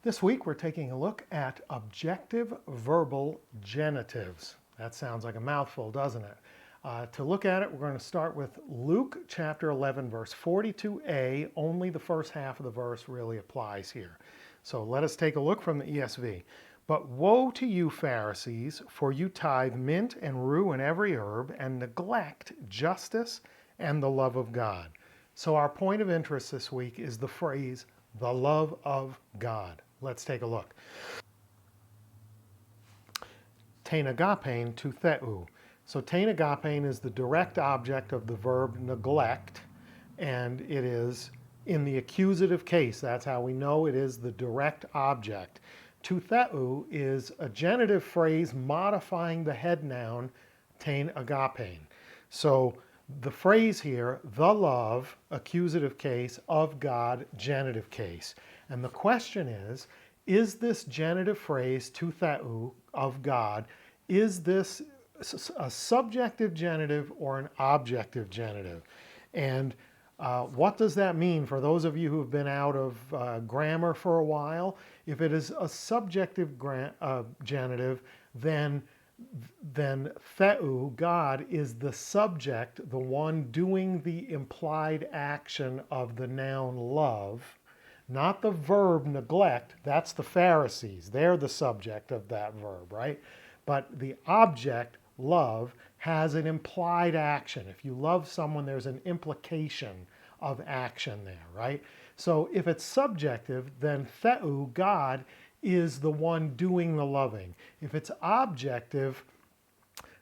This week we're taking a look at objective verbal genitives. That sounds like a mouthful, doesn't it? To look at it, we're going to start with Luke chapter 11, verse 42a. Only the first half of the verse really applies here. So let us take a look from the ESV. But woe to you, Pharisees, for you tithe mint and rue and every herb, and neglect justice and the love of God. So our point of interest this week is the phrase, the love of God. Let's take a look. Tein agapein to theou. So tein agapein is the direct object of the verb neglect, and it is in the accusative case. That's how we know it is the direct object. To theou is a genitive phrase modifying the head noun tein agapein. So the phrase here, the love, accusative case, of God, genitive case. And the question is this genitive phrase, to theou, of God, is this a subjective genitive or an objective genitive? And what does that mean for those of you who have been out of grammar for a while? If it is a subjective genitive, then theou, God, is the subject, the one doing the implied action of the noun love, not the verb neglect. That's the Pharisees. They're the subject of that verb, right? But the object, love, has an implied action. If you love someone, there's an implication of action there, right? So if it's subjective, then theou, God, is the one doing the loving. If it's objective,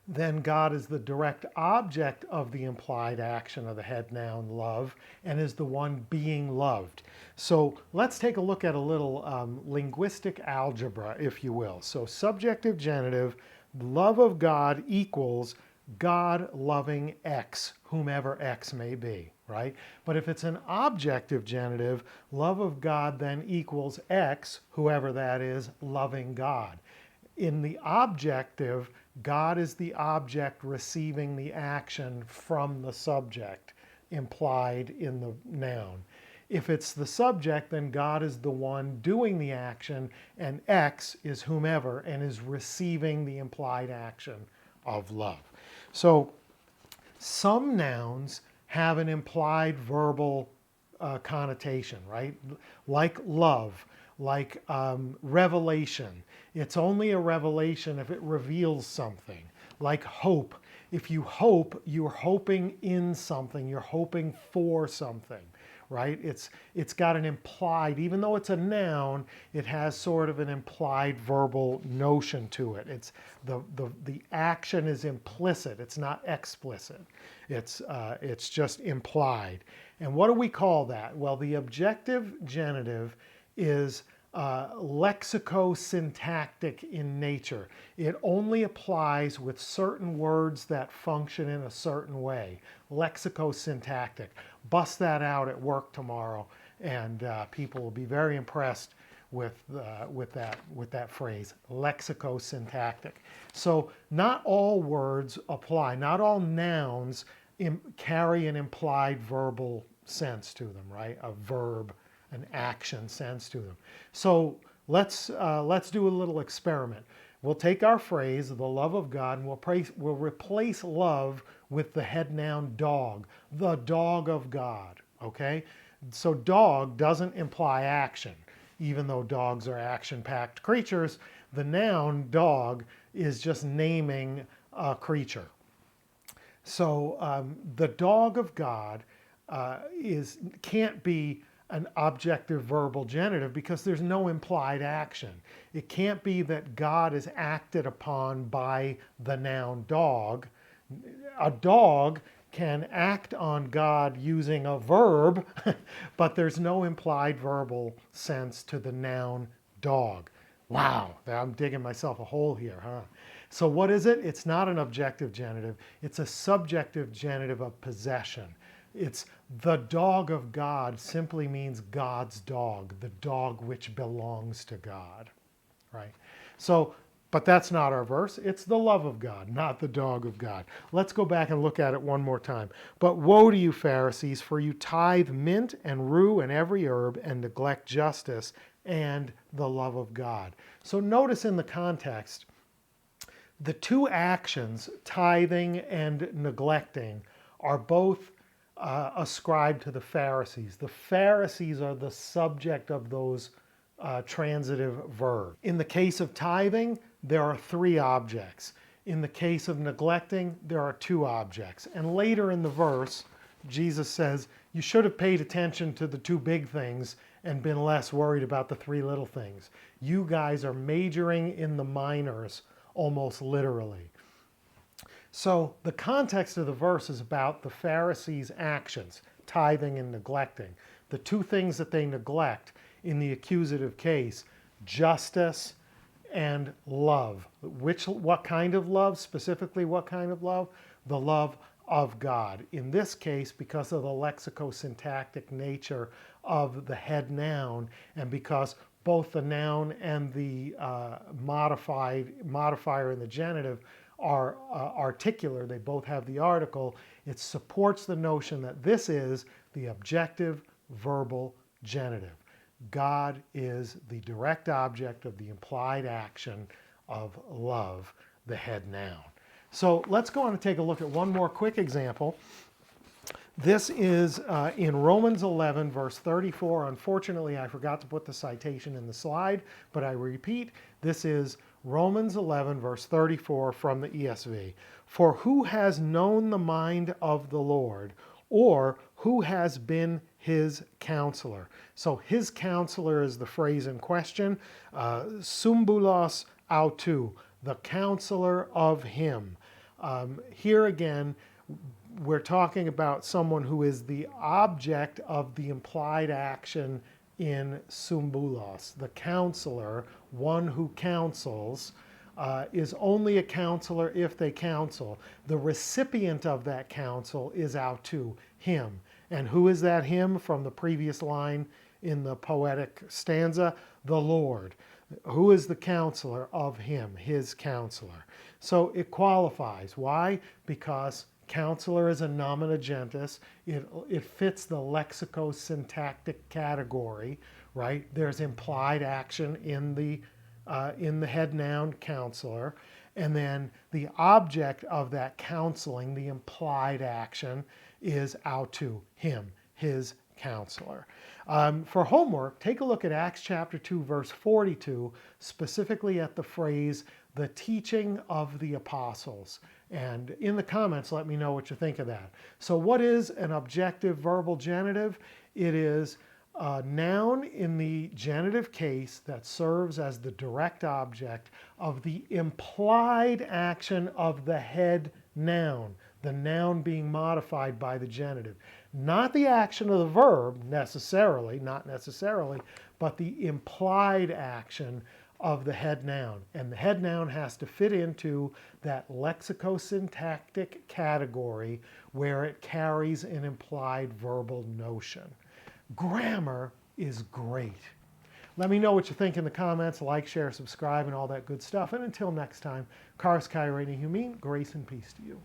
then God is the direct object of the implied action of the head noun love and is the one being loved. So let's take a look at a little linguistic algebra, if you will. So subjective genitive, love of God equals God loving X, whomever X may be, right? But if it's an objective genitive, love of God then equals X, whoever that is, loving God. In the objective, God is the object receiving the action from the subject implied in the noun. If it's the subject, then God is the one doing the action, and X is whomever and is receiving the implied action of love. So some nouns have an implied verbal connotation, right? Like love, like revelation. It's only a revelation if it reveals something. Like hope. If you hope, you're hoping in something. You're hoping for something, right? It's got an implied, even though it's a noun, it has sort of an implied verbal notion to it. It's the action is implicit. It's not explicit. It's just implied. And what do we call that? Well, the objective genitive is lexico-syntactic in nature. It only applies with certain words that function in a certain way. Lexico-syntactic. Bust that out at work tomorrow, and people will be very impressed with that phrase, lexico-syntactic. So not all words apply. Not all nouns carry an implied verbal sense to them, right? A verb, an action sense to them. So let's do a little experiment. We'll take our phrase, the love of God, and we'll replace love with the head noun dog, the dog of God, okay? So dog doesn't imply action. Even though dogs are action-packed creatures, the noun dog is just naming a creature. So the dog of God can't be an objective verbal genitive because there's no implied action. It can't be that God is acted upon by the noun dog. A dog can act on God using a verb, but there's no implied verbal sense to the noun dog. Wow, I'm digging myself a hole here, huh? So what is it? It's not an objective genitive. It's a subjective genitive of possession. It's the dog of God simply means God's dog, the dog which belongs to God, right? So, but that's not our verse. It's the love of God, not the dog of God. Let's go back and look at it one more time. But woe to you, Pharisees, for you tithe mint and rue and every herb and neglect justice and the love of God. So notice in the context, the two actions, tithing and neglecting, are both ascribed to the Pharisees. The Pharisees are the subject of those transitive verbs. In the case of tithing, there are three objects. In the case of neglecting, there are two objects. And later in the verse, Jesus says, you should have paid attention to the two big things and been less worried about the three little things. You guys are majoring in the minors, almost literally. So the context of the verse is about the Pharisees' actions, tithing and neglecting. The two things that they neglect in the accusative case, justice and love. What kind of love? Specifically, what kind of love? The love of God. In this case, because of the lexico-syntactic nature of the head noun, and because both the noun and the modifier in the genitive are articular, they both have the article, it supports the notion that this is the objective verbal genitive. God is the direct object of the implied action of love, the head noun. So let's go on and take a look at one more quick example. This is in Romans 11, verse 34. Unfortunately, I forgot to put the citation in the slide, but I repeat, this is Romans 11, verse 34 from the ESV. For who has known the mind of the Lord, or who has been his counselor? So his counselor is the phrase in question, sumbulos autou, the counselor of him. Here again, we're talking about someone who is the object of the implied action in sumbulos. The counselor, one who counsels, is only a counselor if they counsel. The recipient of that counsel is autou, him. And who is that him from the previous line in the poetic stanza? The Lord. Who is the counselor of him, his counselor? So it qualifies. Why? Because counselor is a nomen gentis. It fits the lexico-syntactic category, right? There's implied action in the head noun counselor, and then the object of that counseling, the implied action, is autou, him, his counselor. For homework, take a look at Acts chapter 2, verse 42, specifically at the phrase, the teaching of the apostles. And in the comments, let me know what you think of that. So what is an objective verbal genitive? It is a noun in the genitive case that serves as the direct object of the implied action of the head noun, the noun being modified by the genitive. Not the action of the verb necessarily, not necessarily, but the implied action of the head noun. And the head noun has to fit into that lexico-syntactic category where it carries an implied verbal notion. Grammar is great. Let me know what you think in the comments. Like, share, subscribe, and all that good stuff. And until next time, Karis Kai Reini Humin, grace and peace to you.